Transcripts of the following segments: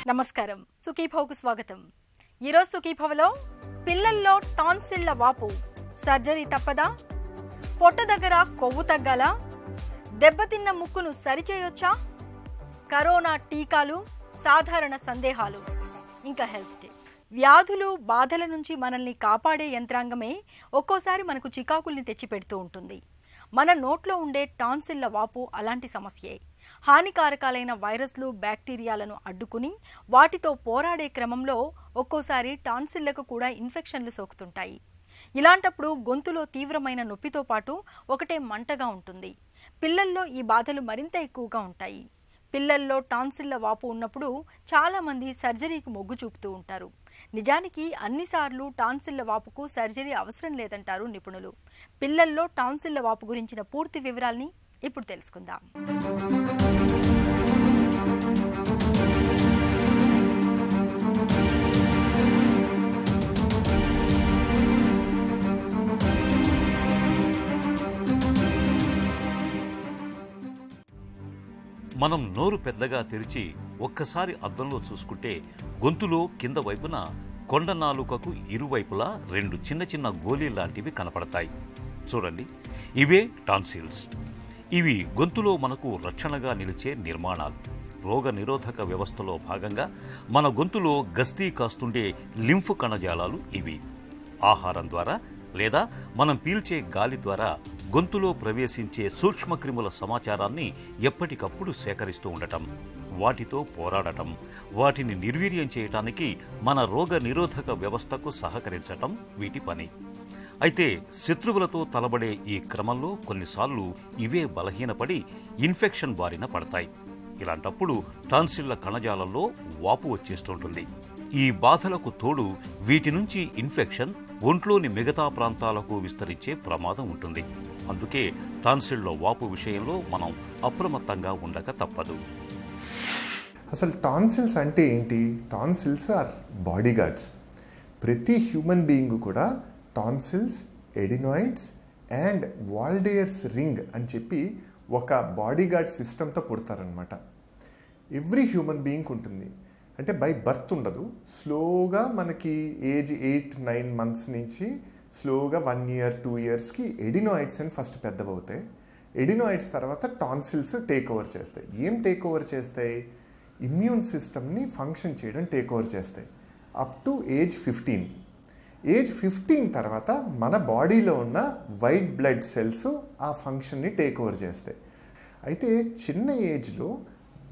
నమస్కారం, సుఖీభవకు స్వాగతం. ఈరోజు సుఖీభవలో పిల్లల్లో టాన్సిల్ల వాపు సర్జరీ తప్పదా, పొట్ట దగ్గర కొవ్వు తగ్గాలా, దెబ్బతిన్న ముక్కును సరిచేయొచ్చా, కరోనా టీకాలు, సాధారణ సందేహాలు, ఇంకా హెల్త్ టిప్. వ్యాధులు బాధల నుంచి మనల్ని కాపాడే యంత్రాంగమే ఒక్కోసారి మనకు చికాకుల్ని తెచ్చిపెడుతూ ఉంటుంది. మన నోట్లో ఉండే టాన్సిల్ల వాపు అలాంటి సమస్యే. హానికారకాలైన వైరస్లు, బ్యాక్టీరియాలను అడ్డుకుని వాటితో పోరాడే క్రమంలో ఒక్కోసారి టాన్సిల్లకు కూడా ఇన్ఫెక్షన్లు సోకుతుంటాయి. ఇలాంటప్పుడు గొంతులో తీవ్రమైన నొప్పితో పాటు ఒకటే మంటగా ఉంటుంది. పిల్లల్లో ఈ బాధలు మరింత ఎక్కువగా ఉంటాయి. పిల్లల్లో టాన్సిల్ల వాపు ఉన్నప్పుడు చాలామంది సర్జరీకి మొగ్గు చూపుతూ ఉంటారు. నిజానికి అన్నిసార్లు టాన్సిల్ల వాపుకు సర్జరీ అవసరం లేదంటారు నిపుణులు. పిల్లల్లో టాన్సిల్ల వాపు గురించిన పూర్తి వివరాల్ని ఇప్పుడు తెలుసుకుందాం. మనం నోరు పెద్దగా తెరిచి ఒక్కసారి అద్దంలో చూసుకుంటే గొంతులో కింద వైపున కొండ నాలుకకు ఇరువైపులా రెండు చిన్న చిన్న గోళీ లాంటివి కనపడతాయి. చూడండి, ఇవే టాన్సిల్స్. ఇవి గొంతులో మనకు రక్షణగా నిలిచే నిర్మాణాలు. రోగ నిరోధక వ్యవస్థలో భాగంగా మన గొంతులో గస్తీ కాస్తుండే లింఫ్ కణజాలాలు ఇవి. ఆహారం ద్వారా లేదా మనం పీల్చే గాలి ద్వారా గొంతులో ప్రవేశించే సూక్ష్మక్రిముల సమాచారాన్ని ఎప్పటికప్పుడు సేకరిస్తూ ఉండటం, వాటితో పోరాడటం, వాటిని నిర్వీర్యం చేయటానికి మన రోగ నిరోధక వ్యవస్థకు సహకరించటం వీటి పని. అయితే శత్రువులతో తలబడే ఈ క్రమంలో కొన్నిసార్లు ఇవే బలహీనపడి ఇన్ఫెక్షన్ బారిన పడతాయి. ఇలాంటప్పుడు టాన్సిల్ల కణజాలంలో వాపు వచ్చేస్తుంటుంది. ఈ బాధలకు తోడు వీటి నుంచి ఇన్ఫెక్షన్ ఒంట్లోని మిగతా ప్రాంతాలకు విస్తరించే ప్రమాదం ఉంటుంది. అందుకే టాన్సిల్లో వాపు విషయంలో మనం అప్రమత్తంగా ఉండక తప్పదు. అసలు టాన్సిల్స్ అంటే ఏంటి? Tonsils are body guards. ప్రతి హ్యూమన్ బీయింగ్ కూడా tonsils, adenoids and Waldeyer's ring అని చెప్పి ఒక బాడీ గార్డ్ సిస్టమ్తో పుడతారనమాట. ఎవ్రీ హ్యూమన్ బీయింగ్ ఉంటుంది. అంటే బై బర్త్ ఉండదు. స్లోగా మనకి ఏజ్ 8-9 months నుంచి స్లోగా 1 year 2 yearsకి ఎడినాయిడ్స్ అని ఫస్ట్ పెద్దవవుతాయి. ఎడినాయిడ్స్ తర్వాత టాన్సిల్స్ టేక్ ఓవర్ చేస్తాయి. ఏం టేక్ ఓవర్ చేస్తాయి? ఇమ్యూన్ సిస్టమ్ని ఫంక్షన్ చేయడం టేక్ ఓవర్ చేస్తాయి అప్ టు ఏజ్ 15. ఏజ్ 15 తర్వాత మన బాడీలో ఉన్న వైట్ బ్లడ్ సెల్స్ ఆ ఫంక్షన్ని టేక్ ఓవర్ చేస్తాయి. అయితే చిన్న ఏజ్లో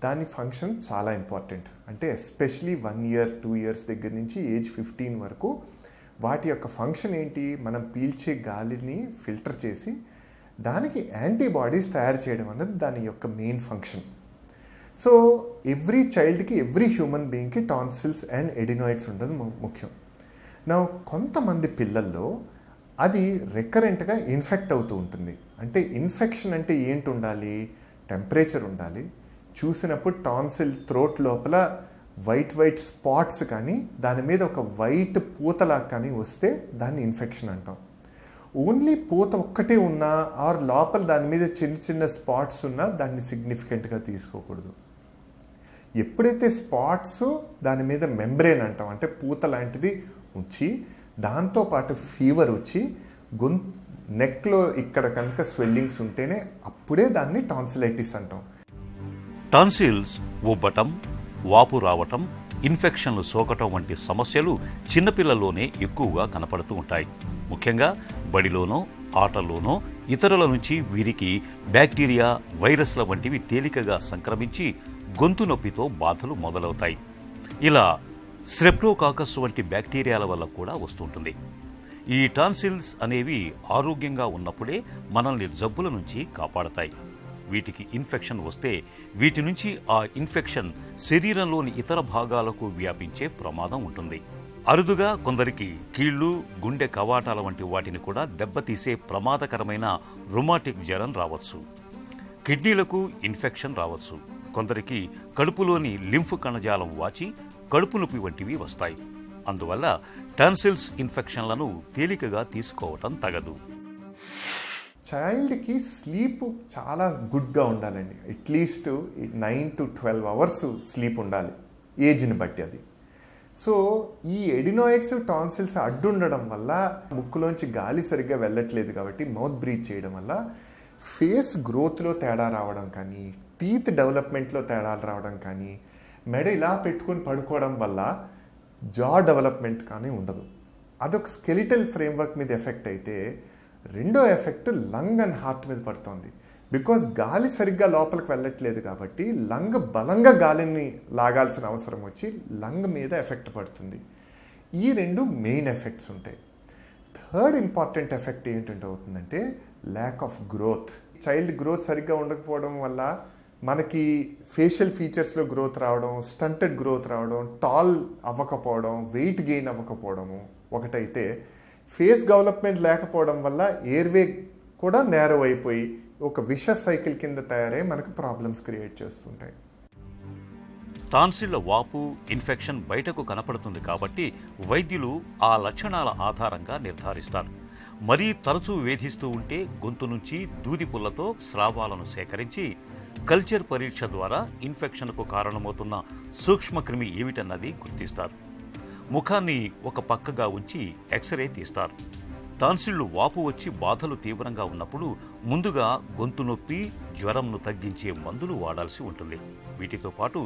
దాని ఫంక్షన్ చాలా ఇంపార్టెంట్. అంటే ఎస్పెషలీ 1 year 2 years దగ్గర నుంచి ఏజ్ 15 వరకు వాటి యొక్క ఫంక్షన్ ఏంటి? మనం పీల్చే గాలిని ఫిల్టర్ చేసి దానికి యాంటీబాడీస్ తయారు చేయడం అన్నది దాని యొక్క మెయిన్ ఫంక్షన్. సో ఎవ్రీ చైల్డ్కి, ఎవ్రీ హ్యూమన్ బీయింగ్కి టాన్సిల్స్ అండ్ ఎడినాయిడ్స్ ఉండడం ముఖ్యం. నా కొంతమంది పిల్లల్లో అది రికరెంట్గా ఇన్ఫెక్ట్ అవుతూ ఉంటుంది. అంటే ఇన్ఫెక్షన్ అంటే ఏంటి ఉండాలి? టెంపరేచర్ ఉండాలి. చూసినప్పుడు టాన్సిల్ థ్రోట్ లోపల వైట్ స్పాట్స్ కానీ దాని మీద ఒక వైట్ పూతలా కానీ వస్తే దాన్ని ఇన్ఫెక్షన్ అంటాం. ఓన్లీ పూత ఒక్కటే ఉన్నా ఆర్ లోపల దాని మీద చిన్న స్పాట్స్ ఉన్నా దాన్ని సిగ్నిఫికెంట్గా తీసుకోకూడదు. ఎప్పుడైతే స్పాట్స్ దాని మీద మెంబ్రేన్ అంటాం, అంటే పూత లాంటిది వచ్చి దాంతోపాటు ఫీవర్ వచ్చి నెక్లో ఇక్కడ కనుక స్వెల్లింగ్స్ ఉంటేనే అప్పుడే దాన్ని టాన్సిలైటిస్ అంటాం. టాన్సిల్స్ ఉబ్బటం, వాపు రావటం, ఇన్ఫెక్షన్లు సోకటం వంటి సమస్యలు చిన్నపిల్లల్లోనే ఎక్కువగా కనపడుతూ ఉంటాయి. ముఖ్యంగా బడిలోనో, ఆటల్లోనో ఇతరుల నుంచి వీరికి బ్యాక్టీరియా, వైరస్ల వంటివి తేలికగా సంక్రమించి గొంతు నొప్పితో బాధలు మొదలవుతాయి. ఇలా స్ట్రెప్టోకాకస్ వంటి బ్యాక్టీరియాల వల్ల కూడా వస్తుంటుంది. ఈ టాన్సిల్స్ అనేవి ఆరోగ్యంగా ఉన్నప్పుడే మనల్ని జబ్బుల నుంచి కాపాడతాయి. వీటికి ఇన్ఫెక్షన్ వస్తే వీటి నుంచి ఆ ఇన్ఫెక్షన్ శరీరంలోని ఇతర భాగాలకు వ్యాపించే ప్రమాదం ఉంటుంది. అరుదుగా కొందరికి కీళ్లు, గుండె కవాటాల వంటి వాటిని కూడా దెబ్బతీసే ప్రమాదకరమైన రుమాటిక్ జ్వరం రావచ్చు. కిడ్నీలకు ఇన్ఫెక్షన్ రావచ్చు. కొందరికి కడుపులోని లింఫ్ కణజాలం వాచి కడుపు నొప్పి వంటివి వస్తాయి. అందువల్ల టాన్సిల్స్ ఇన్ఫెక్షన్లను తేలికగా తీసుకోవటం తగదు. చైల్డ్కి స్లీప్ చాలా గుడ్గా ఉండాలండి. అట్లీస్ట్ 9 to 12 hours స్లీప్ ఉండాలి. ఏజ్ని బట్టి అది. సో ఈ ఎడినాయిడ్స్ టాన్సిల్స్ అడ్డుండడం వల్ల ముక్కులోంచి గాలి సరిగ్గా వెళ్ళట్లేదు కాబట్టి మౌత్ బ్రీత్ చేయడం వల్ల ఫేస్ గ్రోత్లో తేడా రావడం కానీ, టీత్ డెవలప్మెంట్లో తేడాలు రావడం కానీ, మెడ ఇలా పెట్టుకొని పడుకోవడం వల్ల జా డెవలప్మెంట్ కానీ ఉండదు. అదొక స్కెలిటల్ ఫ్రేమ్వర్క్ మీద ఎఫెక్ట్ అయితే, రెండో ఎఫెక్ట్ లంగ్ అండ్ హార్ట్ మీద పడుతుంది. బికాజ్ గాలి సరిగ్గా లోపలికి వెళ్ళట్లేదు కాబట్టి లంగ్ బలంగా గాలిని లాగాల్సిన అవసరం వచ్చి లంగ్ మీద ఎఫెక్ట్ పడుతుంది. ఈ రెండు మెయిన్ ఎఫెక్ట్స్ ఉంటాయి. థర్డ్ ఇంపార్టెంట్ ఎఫెక్ట్ ఏంటంటే అవుతుందంటే lack of growth. Child growth సరిగ్గా ఉండకపోవడం వల్ల మనకి ఫేషియల్ ఫీచర్స్లో గ్రోత్ రావడం, స్టంటెడ్ గ్రోత్ రావడం, టాల్ అవ్వకపోవడం, వెయిట్ గెయిన్ అవ్వకపోవడము ఒకటైతే, ఫేస్ డెవలప్మెంట్ లేకపోవడం వల్ల ఎయిర్వే కూడా నేరో అయిపోయి ఒక విషస్ సైకిల్ కింద తయారై మనకు ప్రాబ్లమ్స్ క్రియేట్ చేస్తుంటాయి. టాన్సిళ్ల వాపు, ఇన్ఫెక్షన్ బయటకు కనపడుతుంది కాబట్టి వైద్యులు ఆ లక్షణాల ఆధారంగా నిర్ధారిస్తారు. మరీ తరచూ వేధిస్తూ ఉంటే గొంతు నుంచి దూది పుల్లతో స్రావాలను సేకరించి కల్చర్ పరీక్ష ద్వారా ఇన్ఫెక్షన్కు కారణమవుతున్న సూక్ష్మక్రిమి ఏమిటన్నది గుర్తిస్తారు. ముఖాన్ని ఒక పక్కగా ఉంచి ఎక్స్రే తీస్తారు. టాన్సిళ్లు వాపు వచ్చి బాధలు తీవ్రంగా ఉన్నప్పుడు ముందుగా గొంతు నొప్పి, జ్వరంను తగ్గించే మందులు వాడాల్సి ఉంటుంది. వీటితో పాటు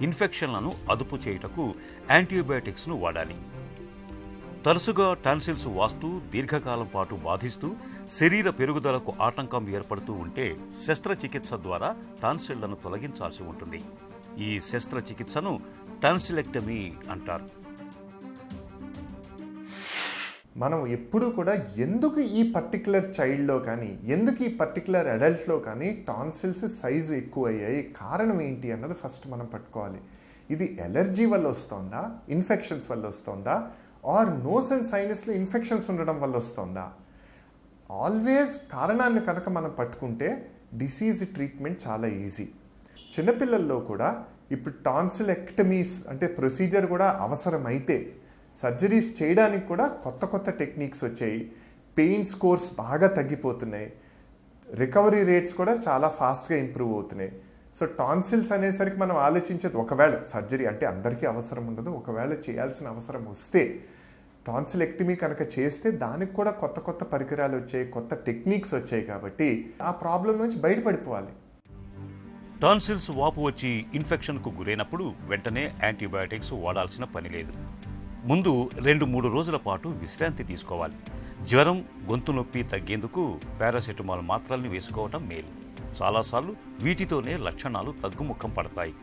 ఇన్ఫెక్షన్లను అదుపు చేయుటకు యాంటీబయాటిక్స్ను వాడాలి. తరచుగా టాన్సిల్స్ వాస్తూ దీర్ఘకాలం పాటు బాధిస్తూ శరీర పెరుగుదలకు ఆటంకం ఏర్పడుతూ ఉంటే శస్త్రచికిత్స ద్వారా టాన్సిళ్లను తొలగించాల్సి ఉంటుంది. ఈ శస్త్రచికిత్సను టాన్సిలెక్టమీ అంటారు. మనం ఎప్పుడూ కూడా ఎందుకు ఈ పర్టికులర్ చైల్డ్లో కానీ, ఎందుకు ఈ పర్టికులర్ అడల్ట్లో కానీ టాన్సిల్స్ సైజు ఎక్కువ అయ్యాయి, కారణం ఏంటి అన్నది ఫస్ట్ మనం పట్టుకోవాలి. ఇది ఎలర్జీ వల్ల వస్తుందా, ఇన్ఫెక్షన్స్ వల్ల వస్తుందా, ఆర్ నోస్ అండ్ సైనస్లో ఇన్ఫెక్షన్స్ ఉండడం వల్ల వస్తుందా? ఆల్వేస్ కారణాన్ని కనుక మనం పట్టుకుంటే డిసీజ్ ట్రీట్మెంట్ చాలా ఈజీ. చిన్నపిల్లల్లో కూడా ఇప్పుడు టాన్సిలెక్టమీస్ అంటే ప్రొసీజర్ కూడా అవసరమైతే సర్జరీస్ చేయడానికి కూడా కొత్త కొత్త టెక్నిక్స్ వచ్చాయి. పెయిన్ స్కోర్స్ బాగా తగ్గిపోతున్నాయి. రికవరీ రేట్స్ కూడా చాలా ఫాస్ట్గా ఇంప్రూవ్ అవుతున్నాయి. సో టాన్సిల్స్ అనేసరికి మనం ఆలోచించేది ఒకవేళ సర్జరీ అంటే అందరికీ అవసరం ఉండదు. ఒకవేళ చేయాల్సిన అవసరం వస్తే టాన్సిలెక్టమీ కనుక చేస్తే దానికి కూడా కొత్త కొత్త పరికరాలు వచ్చాయి, కొత్త టెక్నిక్స్ వచ్చాయి. కాబట్టి ఆ ప్రాబ్లం నుంచి బయటపడిపోవాలి. టాన్సిల్స్ వాపు వచ్చి ఇన్ఫెక్షన్కు గురైనప్పుడు వెంటనే యాంటీబయాటిక్స్ వాడాల్సిన పని లేదు. ముందు 2-3 రోజుల పాటు విశ్రాంతి తీసుకోవాలి. జ్వరం, గొంతు నొప్పి తగ్గేందుకు పారాసెటమాల్ మాత్రల్ని వేసుకోవటం మేలు. చాలాసార్లు వీటితోనే లక్షణాలు తగ్గుముఖం పడతాయి.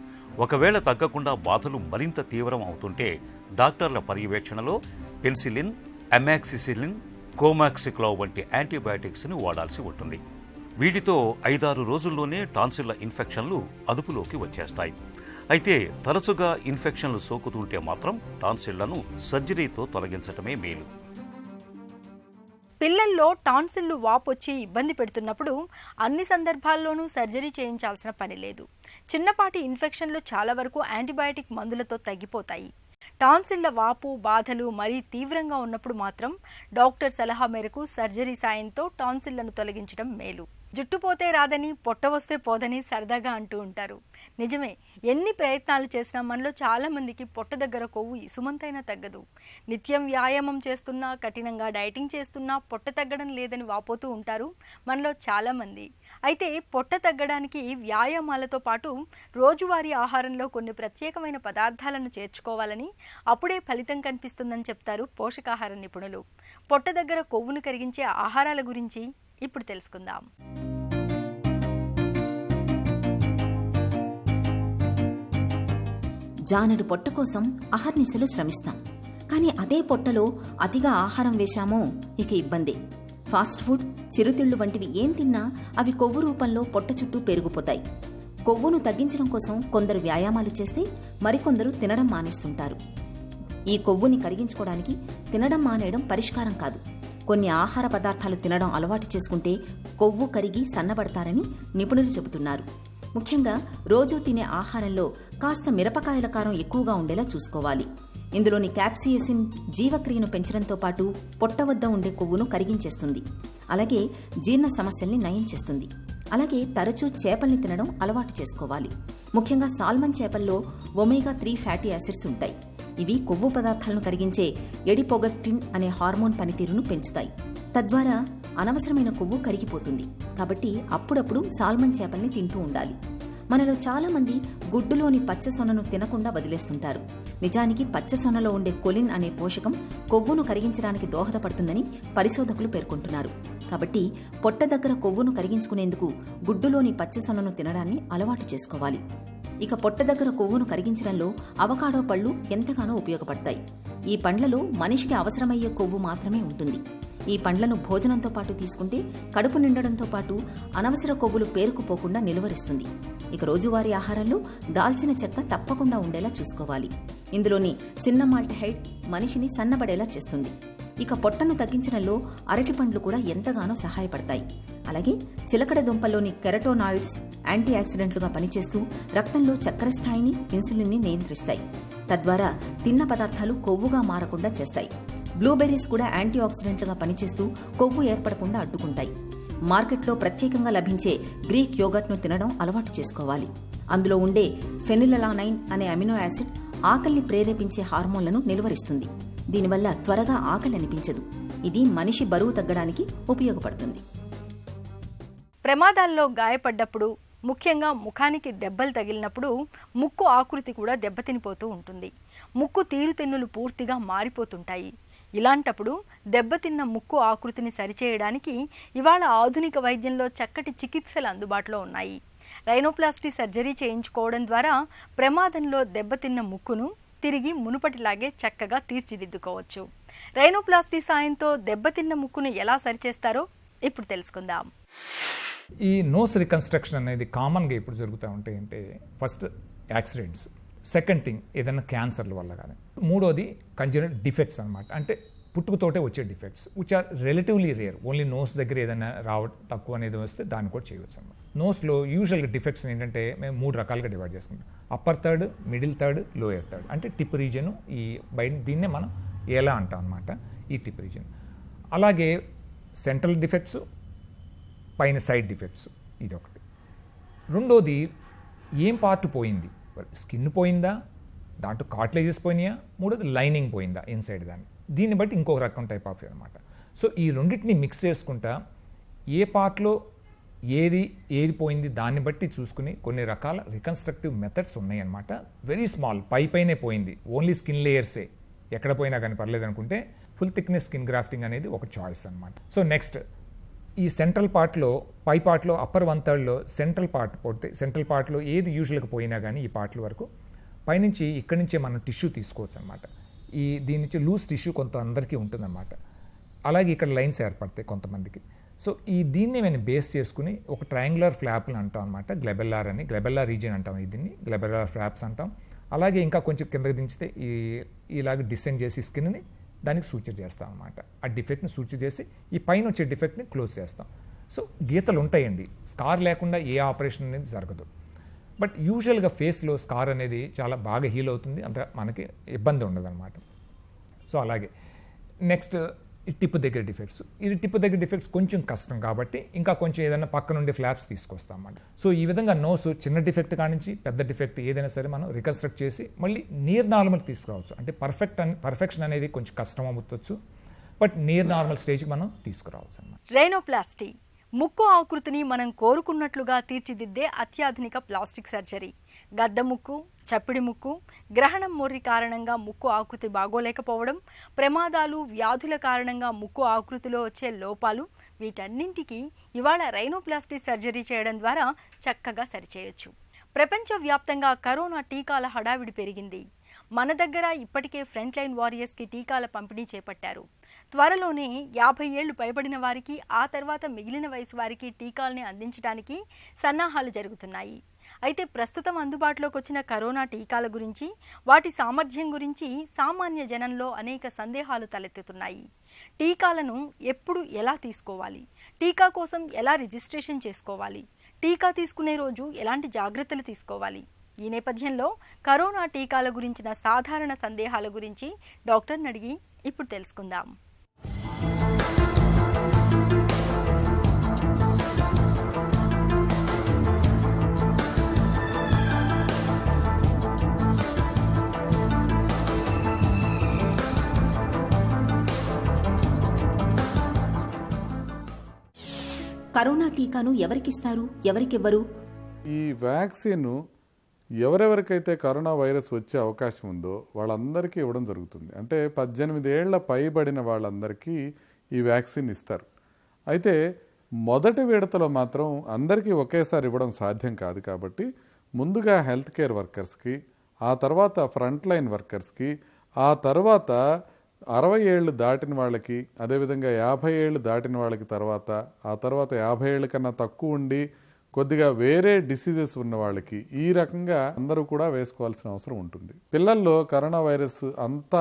ఒకవేళ తగ్గకుండా బాధలు మరింత తీవ్రం అవుతుంటే డాక్టర్ల పర్యవేక్షణలో పెన్సిలిన్, అమాక్సిసిలిన్, కోమాక్సిక్లోవ్ వంటి యాంటీబయాటిక్స్ని వాడాల్సి ఉంటుంది. వీటితో 5-6 రోజుల్లోనే టాన్సిళ్ల ఇన్ఫెక్షన్లు అదుపులోకి వచ్చేస్తాయి. అయితే తరచుగా ఇన్ఫెక్షన్లు సోకుతుంటే మాత్రం టాన్సిళ్లను సర్జరీతో తొలగించటమే మేలు. పిల్లల్లో టాన్సిల్లు వాపొచ్చి ఇబ్బంది పెడుతున్నప్పుడు అన్ని సందర్భాల్లోనూ సర్జరీ చేయించాల్సిన పని లేదు. చిన్నపాటి ఇన్ఫెక్షన్లు చాలా వరకు యాంటీబయాటిక్ మందులతో తగ్గిపోతాయి. టాన్సిళ్ల వాపు, బాధలు మరీ తీవ్రంగా ఉన్నప్పుడు మాత్రం డాక్టర్ సలహా మేరకు సర్జరీ సాయంతో టాన్సిళ్లను తొలగించడం మేలు. జుట్టుపోతే రాదని, పొట్ట వస్తే పోదని సరదాగా అంటూ ఉంటారు. నిజమే, ఎన్ని ప్రయత్నాలు చేసినా మనలో చాలా మందికి పొట్ట దగ్గర కొవ్వు ఇసుమంతైనా తగ్గదు. నిత్యం వ్యాయామం చేస్తున్నా, కఠినంగా డైటింగ్ చేస్తున్నా పొట్ట తగ్గడం లేదని వాపోతూ ఉంటారు మనలో చాలా మంది. అయితే పొట్ట తగ్గడానికి వ్యాయామాలతో పాటు రోజువారీ ఆహారంలో కొన్ని ప్రత్యేకమైన పదార్థాలను చేర్చుకోవాలని, అప్పుడే ఫలితం కనిపిస్తుందని చెప్తారు పోషకాహార నిపుణులు. పొట్ట దగ్గర కొవ్వును కరిగించే ఆహారాల గురించి ఇప్పుడు తెలుసుకుందాం. జానెడు పొట్ట కోసం అహర్నిశలు శ్రమిస్తాం. కానీ అదే పొట్టలో అతిగా ఆహారం వేశామో ఇక ఇబ్బందే. ఫాస్ట్ ఫుడ్, చిరుతిళ్లు వంటివి ఏం తిన్నా అవి కొవ్వు రూపంలో పొట్ట చుట్టూ పెరిగిపోతాయి. కొవ్వును తగ్గించడం కోసం కొందరు వ్యాయామాలు చేస్తే మరికొందరు తినడం మానేస్తుంటారు. ఈ కొవ్వుని కరిగించుకోవడానికి తినడం మానేయడం పరిష్కారం కాదు. కొన్ని ఆహార పదార్థాలు తినడం అలవాటు చేసుకుంటే కొవ్వు కరిగి సన్నబడతారని నిపుణులు చెబుతున్నారు. ముఖ్యంగా రోజూ తినే ఆహారంలో కాస్త మిరపకాయల కారం ఎక్కువగా ఉండేలా చూసుకోవాలి. ఇందులోని క్యాప్సియసిన్ జీవక్రియను పెంచడంతో పాటు పొట్ట వద్ద ఉండే కొవ్వును కరిగించేస్తుంది. అలాగే జీర్ణ సమస్యల్ని నయం చేస్తుంది. అలాగే తరచూ చేపల్ని తినడం అలవాటు చేసుకోవాలి. ముఖ్యంగా సాల్మన్ చేపల్లో ఒమేగా 3 ఫ్యాటీ యాసిడ్స్ ఉంటాయి. ఇవి కొవ్వు పదార్థాలను కరిగించే ఎడిపోగక్టిన్ అనే హార్మోన్ పనితీరును పెంచుతాయి. తద్వారా అనవసరమైన కొవ్వు కరిగిపోతుంది. కాబట్టి అప్పుడప్పుడు సాల్మన్ చేపల్ని తింటూ ఉండాలి. మనలో చాలా మంది గుడ్డులోని పచ్చసొనను తినకుండా వదిలేస్తుంటారు. నిజానికి పచ్చసొనలో ఉండే కొలిన్ అనే పోషకం కొవ్వును కరిగించడానికి దోహదపడుతుందని పరిశోధకులు పేర్కొంటున్నారు. కాబట్టి పొట్ట దగ్గర కొవ్వును కరిగించుకునేందుకు గుడ్డులోని పచ్చసొనను తినడాన్ని అలవాటు చేసుకోవాలి. ఇక పొట్ట దగ్గర కొవ్వును కరిగించడంలో అవకాడో పళ్ళు ఎంతగానో ఉపయోగపడతాయి. ఈ పండ్లలో మనిషికి అవసరమయ్యే కొవ్వు మాత్రమే ఉంటుంది. ఈ పండ్లను భోజనంతో పాటు తీసుకుంటే కడుపు నిండడంతో పాటు అనవసర కొవ్వులు పేరుకుపోకుండా నిలువరిస్తుంది. ఇక రోజువారీ ఆహారంలో దాల్చిన చెక్క తప్పకుండా ఉండేలా చూసుకోవాలి. ఇందులోని సిన్నమాల్టహైడ్ మనిషిని సన్నబడేలా చేస్తుంది. ఇక పొట్టను తగ్గించడంలో అరటి పండ్లు కూడా ఎంతగానో సహాయపడతాయి. అలాగే చిలకడ దుంపల్లోని కెరటోనాయిడ్స్ యాంటీ ఆక్సిడెంట్లుగా పనిచేస్తూ రక్తంలో చక్కెర స్థాయిని, ఇన్సులిన్ని నియంత్రిస్తాయి. తద్వారా తిన్న పదార్థాలు కొవ్వుగా మారకుండా చేస్తాయి. బ్లూబెర్రీస్ కూడా యాంటీ ఆక్సిడెంట్లుగా పనిచేస్తూ కొవ్వు ఏర్పడకుండా అడ్డుకుంటాయి. మార్కెట్లో ప్రత్యేకంగా లభించే గ్రీక్ యోగర్ట్ను తినడం అలవాటు చేసుకోవాలి. అందులో ఉండే ఫెనిలలానైన్ అనే అమినో యాసిడ్ ఆకలిని ప్రేరేపించే హార్మోన్లను నిలువరిస్తుంది. దీనివల్ల త్వరగా ఆకలి అనిపించదు. ఇది మనిషి బరువు తగ్గడానికి ఉపయోగపడుతుంది. ప్రమాదాల్లో గాయపడ్డప్పుడు, ముఖ్యంగా ముఖానికి దెబ్బలు తగిలినప్పుడు ముక్కు ఆకృతి కూడా దెబ్బతినిపోతూ ఉంటుంది. ముక్కు తీరుతెన్నులు పూర్తిగా మారిపోతుంటాయి. ఇలాంటప్పుడు దెబ్బతిన్న ముక్కు ఆకృతిని సరిచేయడానికి ఇవాళ ఆధునిక వైద్యంలో చక్కటి చికిత్సలు అందుబాటులో ఉన్నాయి. రైనోప్లాస్టీ సర్జరీ చేయించుకోవడం ద్వారా ప్రమాదంలో దెబ్బతిన్న ముక్కును తిరిగి మునుపటిలాగే చక్కగా తీర్చిదిద్దుకోవచ్చు. రైనోప్లాస్టీ సాయంతో దెబ్బతిన్న ముక్కును ఎలా సరిచేస్తారో ఇప్పుడు తెలుసుకుందాం. ఈ నోస్ రికన్స్ట్రక్షన్ అనేది కామన్గా ఇప్పుడు జరుగుతూ ఉంటాయి. అంటే ఫస్ట్ యాక్సిడెంట్స్, సెకండ్ థింగ్ ఏదైనా క్యాన్సర్ల వల్ల కానీ, మూడోది కంజనరల్ డిఫెక్ట్స్ అనమాట. అంటే పుట్టుకతోటే వచ్చే defects which are relatively rare. Only nose దగ్గర ఏదైనా తక్కువ అనేది వస్తే దాన్ని కూడా చేయవచ్చు అనమాట. నోస్లో యూజువల్గా డిఫెక్ట్స్ ఏంటంటే మేము 3 రకాలుగా డివైడ్ చేసుకుంటాం. Upper third, middle third, lower third. అంటే టిప్ రీజన్, ఈ బయట దీన్నే మనం ఎలా అంటాం అనమాట, ఈ టిప్ రీజన్. అలాగే సెంట్రల్ డిఫెక్ట్స్, పైన సైడ్ డిఫెక్ట్స్, ఇది ఒకటి. రెండోది ఏం పార్ట్ పోయింది, స్కిన్ పోయిందా, దాంట్లో కార్టిలేజెస్ పోయినాయా, మూడోది లైనింగ్ పోయిందా ఇన్సైడ్ దాన్ని. దీన్ని బట్టి ఇంకొక రకం టైప్ ఆఫ్ అనమాట. సో ఈ రెండింటిని మిక్స్ చేసుకుంటా ఏ పార్ట్లో ఏది పోయింది దాన్ని బట్టి చూసుకుని కొన్ని రకాల రికన్స్ట్రక్టివ్ మెథడ్స్ ఉన్నాయన్నమాట. వెరీ స్మాల్, పైనే పోయింది, ఓన్లీ స్కిన్ లేయర్సే, ఎక్కడ పోయినా కానీ పర్లేదు అనుకుంటే ఫుల్ థిక్నెస్ స్కిన్ గ్రాఫ్టింగ్ అనేది ఒక చాయిస్ అనమాట. సో నెక్స్ట్ ఈ సెంట్రల్ పార్ట్లో, పై పార్ట్లో, అప్పర్ 1/3లో సెంట్రల్ పార్ట్ పోతే, సెంట్రల్ పార్ట్లో ఏది యూజువల్గా పోయినా కానీ ఈ పార్ట్ల వరకు పైనుంచి ఇక్కడి నుంచే మనం టిష్యూ తీసుకోవచ్చు అనమాట. దీని నుంచి లూజ్ టిష్యూ కొంత అందరికీ ఉంటుందన్నమాట. అలాగే ఇక్కడ లైన్స్ ఏర్పడతాయి కొంతమందికి. సో దీన్ని మేము బేస్ చేసుకుని ఒక ట్రయాంగులర్ ఫ్లాప్ని అంటాం అనమాట. గ్లెబెల్లార్ అని, గ్లెబెల్లార్ రీజియన్ అంటాం, దీన్ని గ్లెబెల్లార్ ఫ్లాప్స్ అంటాం. అలాగే ఇంకా కొంచెం కిందకి దించితే ఇలాగ డిసెండ్ చేసి స్కిన్ని దానికి సూచర్ చేస్తాం అనమాట. ఆ డిఫెక్ట్ని సూచర్ చేసి ఈ పైన వచ్చే డిఫెక్ట్ని క్లోజ్ చేస్తాం. సో గీతలు ఉంటాయండి, స్కార్ లేకుండా ఏ ఆపరేషన్ అనేది జరగదు. బట్ యూజువల్గా ఫేస్లో స్కార్ అనేది చాలా బాగా హీల్ అవుతుంది, అంత మనకి ఇబ్బంది ఉండదు అనమాట. సో అలాగే నెక్స్ట్ ఈ టిప్ దగ్గర డిఫెక్ట్స్. ఇది టిప్ దగ్గర డిఫెక్ట్స్ కొంచెం కష్టం కాబట్టి ఇంకా కొంచెం ఏదైనా పక్క నుండి ఫ్లాప్స్ తీసుకొస్తాం అన్నమాట. సో ఈ విధంగా నోస్ చిన్న డిఫెక్ట్ కానించి పెద్ద డిఫెక్ట్ ఏదైనా సరే మనం రికన్స్ట్రక్ట్ చేసి మళ్ళీ నియర్ నార్మల్ తీసుకురావచ్చు. అంటే పర్ఫెక్షన్ అనేది కొంచెం కష్టం అవ్వచ్చు, బట్ నియర్ నార్మల్ స్టేజ్కి మనం తీసుకురావచ్చు అన్నమాట. రైనోప్లాస్టీ ముక్కు ఆకృతిని మనం కోరుకున్నట్లుగా తీర్చిదిద్దే అత్యాధునిక ప్లాస్టిక్ సర్జరీ. గద్ద ముక్కు, చప్పిడి ముక్కు, గ్రహణం మొర్రి కారణంగా ముక్కు ఆకృతి బాగోలేకపోవడం, ప్రమాదాలు, వ్యాధుల కారణంగా ముక్కు ఆకృతిలో వచ్చే లోపాలు, వీటన్నింటికి ఇవాళ రైనోప్లాస్టీ సర్జరీ చేయడం ద్వారా చక్కగా సరిచేయొచ్చు. ప్రపంచవ్యాప్తంగా కరోనా టీకాల హడావిడి పెరిగింది. మన దగ్గర ఇప్పటికే ఫ్రంట్ లైన్ వారియర్స్కి టీకాల పంపిణీ చేపట్టారు. త్వరలోనే 50 ఏళ్లు పైబడిన వారికి, ఆ తర్వాత మిగిలిన వయసు వారికి టీకాల్ని అందించడానికి సన్నాహాలు జరుగుతున్నాయి. అయితే ప్రస్తుతం అందుబాటులోకి వచ్చిన కరోనా టీకాల గురించి, వాటి సామర్థ్యం గురించి సామాన్య జనంలో అనేక సందేహాలు తలెత్తుతున్నాయి. టీకాలను ఎప్పుడు ఎలా తీసుకోవాలి, టీకా కోసం ఎలా రిజిస్ట్రేషన్ చేసుకోవాలి, టీకా తీసుకునే రోజు ఎలాంటి జాగ్రత్తలు తీసుకోవాలి, ఈ నేపథ్యంలో కరోనా టీకాల గురించిన సాధారణ సందేహాల గురించి డాక్టర్ని అడిగి ఇప్పుడు తెలుసుకుందాం. కరోనా టీకాను ఎవరికిస్తారు, ఎవరికివ్వరు? ఈ వ్యాక్సిన్ ఎవరెవరికైతే కరోనా వైరస్ వచ్చే అవకాశం ఉందో వాళ్ళందరికీ ఇవ్వడం జరుగుతుంది. అంటే 18 ఏళ్ల పైబడిన వాళ్ళందరికీ ఈ వ్యాక్సిన్ ఇస్తారు. అయితే మొదటి విడతలో మాత్రం అందరికీ ఒకేసారి ఇవ్వడం సాధ్యం కాదు. కాబట్టి ముందుగా హెల్త్ కేర్ వర్కర్స్కి, ఆ తర్వాత ఫ్రంట్ లైన్ వర్కర్స్కి, ఆ తర్వాత 60 ఏళ్ళు దాటిన వాళ్ళకి, అదేవిధంగా 50 ఏళ్ళు దాటిన వాళ్ళకి, ఆ తర్వాత 50 ఏళ్ళ కన్నా తక్కువ ఉండి కొద్దిగా వేరే డిసీజెస్ ఉన్న వాళ్ళకి, ఈ రకంగా అందరూ కూడా వేసుకోవాల్సిన అవసరం ఉంటుంది. పిల్లల్లో కరోనా వైరస్ అంత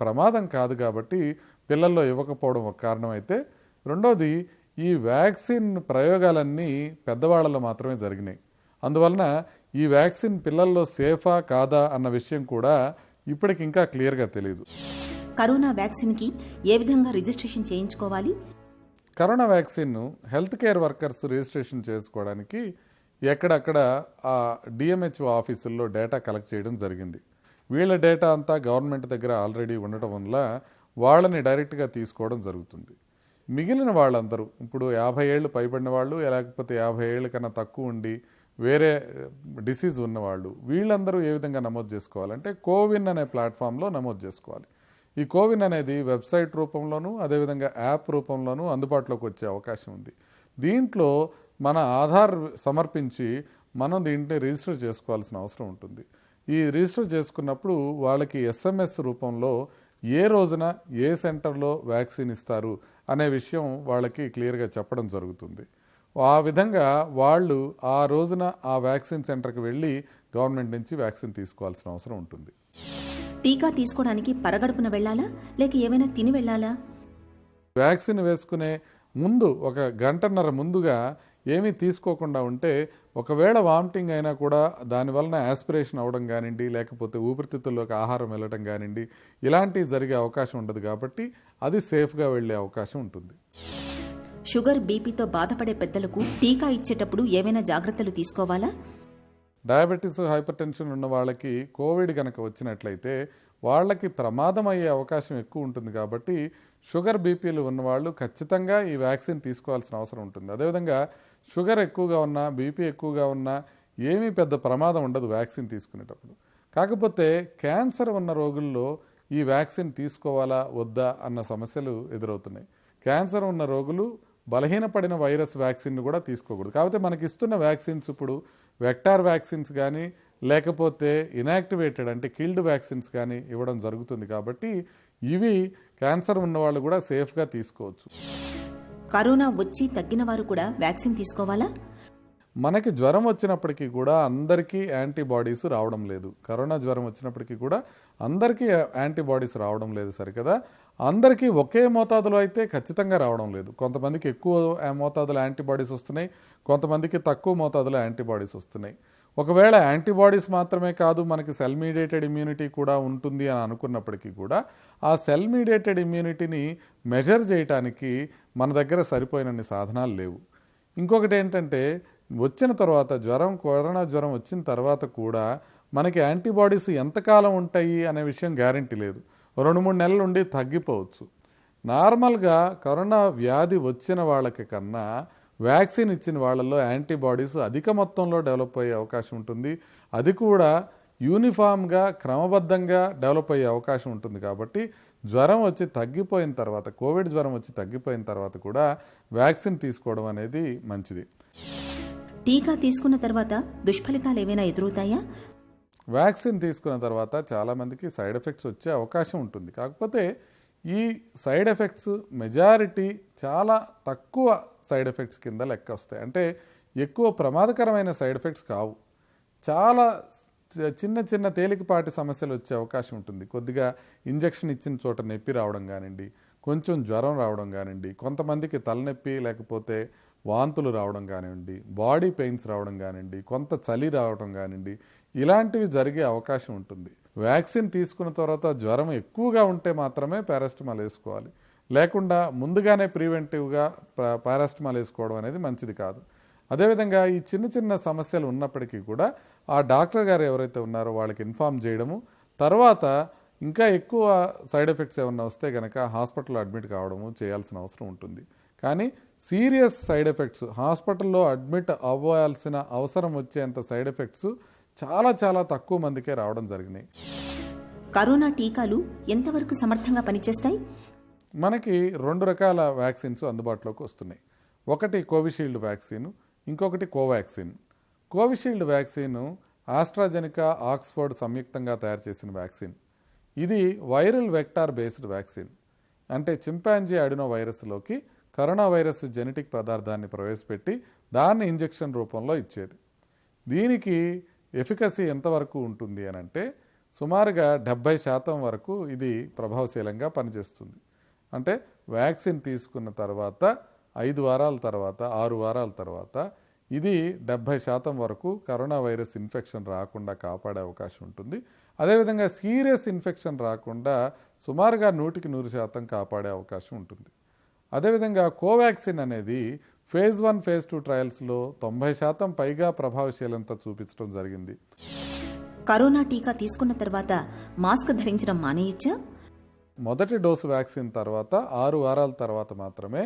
ప్రమాదం కాదు కాబట్టి పిల్లల్లో ఇవ్వకపోవడం ఒక కారణం అయితే, రెండోది ఈ వ్యాక్సిన్ ప్రయోగాలన్నీ పెద్దవాళ్ళలో మాత్రమే జరిగినాయి. అందువలన ఈ వ్యాక్సిన్ పిల్లల్లో సేఫా కాదా అన్న విషయం కూడా ఇప్పటికి ఇంకా క్లియర్గా తెలియదు. కరోనా వ్యాక్సిన్కి ఏ విధంగా రిజిస్ట్రేషన్ చేయించుకోవాలి? Corona vaccine health care workers registration చేసుకోవడానికి ఎక్కడక్కడ ఆ డిఎంహెచ్ఓ ఆఫీసుల్లో డేటా కలెక్ట్ చేయడం జరిగింది. వీళ్ళ డేటా అంతా గవర్నమెంట్ దగ్గర ఆల్రెడీ ఉండటం వల్ల వాళ్ళని డైరెక్ట్గా తీసుకోవడం జరుగుతుంది. మిగిలిన వాళ్ళందరూ ఇప్పుడు 50 ఏళ్ళు పైబడిన వాళ్ళు, లేకపోతే 50 ఏళ్ళ కన్నా తక్కువ ఉండి వేరే డిసీజ్ ఉన్నవాళ్ళు, వీళ్ళందరూ ఏ విధంగా నమోదు చేసుకోవాలంటే కోవిన్ అనే ప్లాట్ఫామ్లో నమోదు చేసుకోవాలి. ఈ కోవిన్ అనేది వెబ్సైట్ రూపంలోనూ అదేవిధంగా యాప్ రూపంలోనూ అందుబాటులోకి వచ్చే అవకాశం ఉంది. దీంట్లో మన ఆధార్ సమర్పించి మనం దీంట్లో రిజిస్టర్ చేసుకోవాల్సిన అవసరం ఉంటుంది. ఈ రిజిస్టర్ చేసుకున్నప్పుడు వాళ్ళకి SMS రూపంలో ఏ రోజున ఏ సెంటర్లో వ్యాక్సిన్ ఇస్తారు అనే విషయం వాళ్ళకి క్లియర్గా చెప్పడం జరుగుతుంది. ఆ విధంగా వాళ్ళు ఆ రోజున ఆ వ్యాక్సిన్ సెంటర్కి వెళ్ళి గవర్నమెంట్ నుంచి వ్యాక్సిన్ తీసుకోవాల్సిన అవసరం ఉంటుంది. టీకా తీసుకోవడానికి పరగడుపున వెళ్ళాలా, లేక ఏమైనా తిని వెళ్ళాలా? వ్యాక్సిన్ వేసుకునే ముందు 1 గంటన్నర ముందుగా ఏమీ తీసుకోకుండా ఉంటే, ఒకవేళ వామిటింగ్ అయినా కూడా దానివలన యాస్పిరేషన్ అవ్వడం కానివ్వండి, లేకపోతే ఊపిరితిత్తుల్లోకి ఆహారం వెళ్ళడం కానివ్వండి, ఇలాంటివి జరిగే అవకాశం ఉండదు. కాబట్టి అది సేఫ్గా వెళ్ళే అవకాశం ఉంటుంది. షుగర్, బీపీతో బాధపడే పెద్దలకు టీకా ఇచ్చేటప్పుడు ఏమైనా జాగ్రత్తలు తీసుకోవాలా? డయాబెటీస్, హైపర్ టెన్షన్ ఉన్న వాళ్ళకి కోవిడ్ కనుక వచ్చినట్లయితే వాళ్ళకి ప్రమాదం అయ్యే అవకాశం ఎక్కువ ఉంటుంది. కాబట్టి షుగర్, బీపీలు ఉన్నవాళ్ళు ఖచ్చితంగా ఈ వ్యాక్సిన్ తీసుకోవాల్సిన అవసరం ఉంటుంది. అదేవిధంగా షుగర్ ఎక్కువగా ఉన్నా, బీపీ ఎక్కువగా ఉన్నా ఏమీ పెద్ద ప్రమాదం ఉండదు వ్యాక్సిన్ తీసుకునేటప్పుడు. కాకపోతే క్యాన్సర్ ఉన్న రోగుల్లో ఈ వ్యాక్సిన్ తీసుకోవాలా వద్దా అన్న సమస్యలు ఎదురవుతున్నాయి. క్యాన్సర్ ఉన్న రోగులు బలహీనపడిన వైరస్ వ్యాక్సిన్ కూడా తీసుకోకూడదు. కాకపోతే మనకి ఇస్తున్న వ్యాక్సిన్స్ ఇప్పుడు వెక్టార్ వ్యాక్సిన్స్ కానీ, లేకపోతే ఇనాక్టివేటెడ్ అంటే కిల్డ్ వ్యాక్సిన్స్ కానీ ఇవ్వడం జరుగుతుంది. కాబట్టి ఇవి క్యాన్సర్ ఉన్న వాళ్ళు కూడా సేఫ్గా తీసుకోవచ్చు. కరోనా వచ్చి తగ్గిన వారు కూడా వ్యాక్సిన్ తీసుకోవాలా? మనకి జ్వరం వచ్చినప్పటికీ కూడా అందరికీ యాంటీబాడీస్ రావడం లేదు. కరోనా జ్వరం వచ్చినప్పటికీ కూడా అందరికీ యాంటీబాడీస్ రావడం లేదు సరికదా. అందరికీ ఒకే మోతాదులో అయితే ఖచ్చితంగా రావడం లేదు. కొంతమందికి ఎక్కువ మోతాదులో యాంటీబాడీస్ వస్తున్నాయి, కొంతమందికి తక్కువ మోతాదులో యాంటీబాడీస్ వస్తున్నాయి. ఒకవేళ యాంటీబాడీస్ మాత్రమే కాదు, మనకి సెల్ మీడియేటెడ్ ఇమ్యూనిటీ కూడా ఉంటుంది అని అనుకున్నప్పటికీ కూడా ఆ సెల్ మీడియేటెడ్ ఇమ్యూనిటీని మెజర్ చేయడానికి మన దగ్గర సరిపోయినన్ని సాధనాలు లేవు. ఇంకొకటి ఏంటంటే, వచ్చిన తర్వాత కరోనా జ్వరం వచ్చిన తర్వాత కూడా మనకి యాంటీబాడీస్ ఎంతకాలం ఉంటాయి అనే విషయం గ్యారంటీ లేదు. 2-3 నెలల నుండి తగ్గిపోవచ్చు. నార్మల్గా కరోనా వ్యాధి వచ్చిన వాళ్ళకి కన్నా వ్యాక్సిన్ ఇచ్చిన వాళ్ళల్లో యాంటీబాడీస్ అధిక మొత్తంలో డెవలప్ అయ్యే అవకాశం ఉంటుంది. అది కూడా యూనిఫామ్గా, క్రమబద్ధంగా డెవలప్ అయ్యే అవకాశం ఉంటుంది. కాబట్టి జ్వరం వచ్చి తగ్గిపోయిన తర్వాత, కోవిడ్ జ్వరం వచ్చి తగ్గిపోయిన తర్వాత కూడా వ్యాక్సిన్ తీసుకోవడం అనేది మంచిది. టీకా తీసుకున్న తర్వాత దుష్ఫలితాలు ఏమైనా ఎదురవుతాయా? వ్యాక్సిన్ తీసుకున్న తర్వాత చాలామందికి సైడ్ ఎఫెక్ట్స్ వచ్చే అవకాశం ఉంటుంది. కాకపోతే ఈ సైడ్ ఎఫెక్ట్స్ మెజారిటీ చాలా తక్కువ సైడ్ ఎఫెక్ట్స్ కింద లెక్క వస్తాయి. అంటే ఎక్కువ ప్రమాదకరమైన సైడ్ ఎఫెక్ట్స్ కావు. చాలా చిన్న చిన్న తేలికపాటి సమస్యలు వచ్చే అవకాశం ఉంటుంది. కొద్దిగా ఇంజెక్షన్ ఇచ్చిన చోట నొప్పి రావడం కానివ్వండి, కొంచెం జ్వరం రావడం కానివ్వండి, కొంతమందికి తలనొప్పి లేకపోతే వాంతులు రావడం కానివ్వండి, బాడీ పెయిన్స్ రావడం కానివ్వండి, కొంత చలి రావడం కానివ్వండి, ఇలాంటివి జరిగే అవకాశం ఉంటుంది. వ్యాక్సిన్ తీసుకున్న తర్వాత జ్వరం ఎక్కువగా ఉంటే మాత్రమే పారాసిటమాల్ వేసుకోవాలి. లేకుండా ముందుగానే ప్రివెంటివ్గా పారాసిటమాల్ వేసుకోవడం అనేది మంచిది కాదు. అదేవిధంగా ఈ చిన్న చిన్న సమస్యలు ఉన్నప్పటికీ కూడా ఆ డాక్టర్ గారు ఎవరైతే ఉన్నారో వాళ్ళకి ఇన్ఫామ్ చేయడము, తర్వాత ఇంకా ఎక్కువ సైడ్ ఎఫెక్ట్స్ ఏమన్నా వస్తే కనుక హాస్పిటల్లో అడ్మిట్ కావడము చేయాల్సిన అవసరం ఉంటుంది. కానీ సీరియస్ సైడ్ ఎఫెక్ట్స్, హాస్పిటల్లో అడ్మిట్ అవ్వాల్సిన అవసరం వచ్చేంత సైడ్ ఎఫెక్ట్స్ చాలా చాలా తక్కువ మందికే రావడం జరిగినాయి. కరోనా టీకాలు ఎంతవరకు సమర్థంగా పనిచేస్తాయి? మనకి 2 రకాల వ్యాక్సిన్స్ అందుబాటులోకి వస్తున్నాయి. ఒకటి కోవిషీల్డ్ వ్యాక్సిన్, ఇంకొకటి Covaxin. Covishield vaccine AstraZeneca, Oxford సంయుక్తంగా తయారు చేసిన వ్యాక్సిన్. ఇది వైరల్ వెక్టార్ బేస్డ్ వ్యాక్సిన్. అంటే చింపాంజీ అడినో వైరస్లోకి కరోనా వైరస్ జెనెటిక్ పదార్థాన్ని ప్రవేశపెట్టి దాన్ని ఇంజెక్షన్ రూపంలో ఇచ్చేది. దీనికి ఎఫికసీ ఎంతవరకు ఉంటుంది అని అంటే సుమారుగా 70% వరకు ఇది ప్రభావశీలంగా పనిచేస్తుంది. అంటే వ్యాక్సిన్ తీసుకున్న తర్వాత 5 వారాల తర్వాత 6 వారాల తర్వాత ఇది 70% వరకు కరోనా వైరస్ ఇన్ఫెక్షన్ రాకుండా కాపాడే అవకాశం ఉంటుంది. అదేవిధంగా సీరియస్ ఇన్ఫెక్షన్ రాకుండా సుమారుగా 100% కాపాడే అవకాశం ఉంటుంది. అదేవిధంగా కోవాక్సిన్ అనేది ఫేజ్ 1, ఫేజ్ 2 ట్రయల్స్లో 90% పైగా ప్రభావశీలత చూపించడం జరిగింది. కరోనా టీకా తీసుకున్న తర్వాత మాస్క్ ధరించడం మానేయచ్చా? మొదటి డోసు వ్యాక్సిన్ తర్వాత 6 వారాల తర్వాత మాత్రమే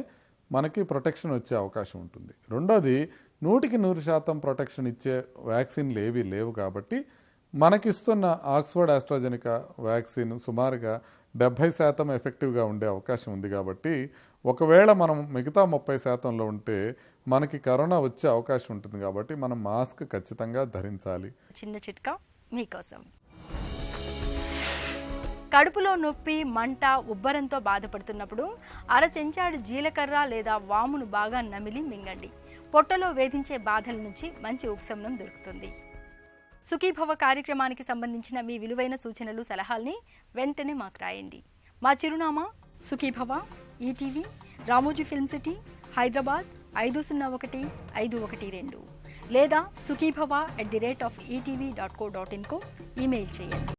మనకి ప్రొటెక్షన్ వచ్చే అవకాశం ఉంటుంది. రెండోది 100% ప్రొటెక్షన్ ఇచ్చే వ్యాక్సిన్లు ఏవి లేవు కాబట్టి మనకిస్తున్న ఆక్స్ఫర్డ్ ఆస్ట్రాజెనికా వ్యాక్సిన్ సుమారుగా 70% ఎఫెక్టివ్గా ఉండే అవకాశం ఉంది. కాబట్టి ఒకవేళ మనం మిగతా 30%లో ఉంటే మనకి కరోనా వచ్చే అవకాశం ఉంటుంది. కాబట్టి మనం మాస్క్ ఖచ్చితంగా ధరించాలి. చిన్న చిట్కా మీకోసం. కడుపులో నొప్పి, మంట, ఉబ్బరంతో బాధపడుతున్నప్పుడు అర చెంచాడు జీలకర్ర లేదా వామును బాగా నమిలి మింగండి. పొట్టలో వేధించే బాధల నుంచి మంచి ఉపశమనం దొరుకుతుంది. సుఖీభవ కార్యక్రమానికి సంబంధించిన మీ విలువైన సూచనలు, సలహాల్ని వెంటనే మాకు రాయండి. మా చిరునామా Sukhibhava, ETV, Ramoji film city, Hyderabad 501512 లేదా sukhibhava@etv.co.in కు ఈమెయిల్ చేయండి.